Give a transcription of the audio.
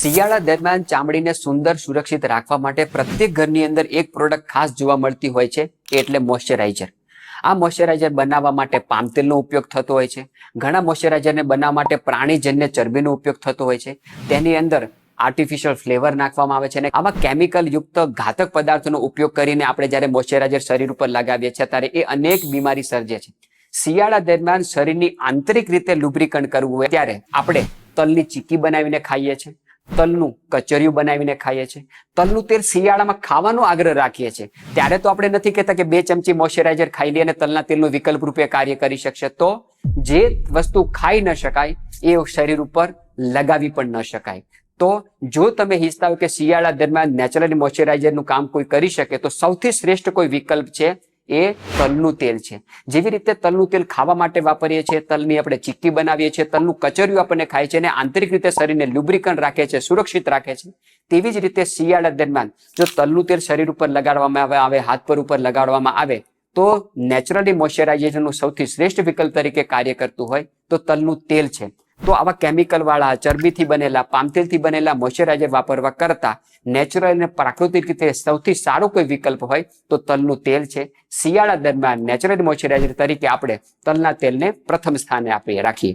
શિયાળા દરમિયાન ચામડીને સુંદર સુરક્ષિત રાખવા માટે પ્રત્યેક ઘરની અંદર એક પ્રોડક્ટ ખાસ જોવા મળતી હોય છે, એટલે મોઇશ્ચરાઇઝર. આ મોઇશ્ચરાઇઝર બનાવવા માટે પામ તેલનો ઉપયોગ થતો હોય છે. ઘણા મોઇશ્ચરાઇઝરને બનાવવા માટે પ્રાણીજન્ય ચરબીનો ઉપયોગ થતો હોય છે. તેની અંદર આર્ટિફિશિયલ ફ્લેવર નાખવામાં આવે છે અને આવા કેમિકલ યુક્ત ઘાતક પદાર્થોનો ઉપયોગ કરીને આપણે જ્યારે મોઇશ્ચરાઇઝર શરીર ઉપર લગાવીએ છીએ ત્યારે એ અનેક બીમારી સર્જે છે. શિયાળા દરમિયાન શરીરની આંતરિક રીતે લુબ્રિકન્ટ કરવું હોય ત્યારે આપણે તલની ચીક્કી બનાવીને ખાઈએ છીએ, તલનું કચરિયું બનાવીને ખાઈએ છીએ, તલનું તેલ શિયાળામાં ખાવાનો આગ્રહ રાખીએ છીએ. ત્યારે તો આપણે નથી કહેતા કે 2 ચમચી મોઇશ્ચરાઇઝર ખાઈ લઈએ અને તલના તેલનું વિકલ્પ રૂપે કાર્ય કરી શકશે. તો જે વસ્તુ ખાઈ ન શકાય એ શરીર ઉપર લગાવી પણ ન શકાય. તો જો તમે ઈચ્છતા હો કે શિયાળા દરમિયાન નેચરલી મોઇશ્ચરાઇઝરનું કામ કોઈ કરી શકે તો સૌથી શ્રેષ્ઠ કોઈ વિકલ્પ છે એ તલનું તેલ છે. જેવી રીતે તલનું તેલ ખાવા માટે વાપરીએ છીએ, તલની આપણે ચીક્કી બનાવીએ છીએ, તલનું કચરિયું આપણને ખાય છે અને આંતરિક રીતે શરીરને લ્યુબ્રિકન્ટ રાખે છે, સુરક્ષિત રાખે છે, તેવી જ રીતે શિયાળા દરમિયાન જો તલનું તેલ શરીર ઉપર લગાડવામાં આવે, હાથ પર ઉપર લગાડવામાં આવે તો નેચરલી મોઇશ્ચરાઇઝેશનનું સૌથી શ્રેષ્ઠ વિકલ્પ તરીકે કાર્ય કરતું હોય તો તલનું તેલ છે. તો આવા કેમિકલ વાળા, ચરબીથી બનેલા, પામતેલથી બનેલા મોઇશ્ચરાઇઝર વાપરવા કરતા નેચરલ અને પ્રાકૃતિક રીતે સૌથી સારો કોઈ વિકલ્પ હોય તો તલનું તેલ છે. શિયાળા દરમિયાન નેચરલ મોઇશ્ચરાઇઝર તરીકે આપણે તલના તેલને પ્રથમ સ્થાને રાખીએ.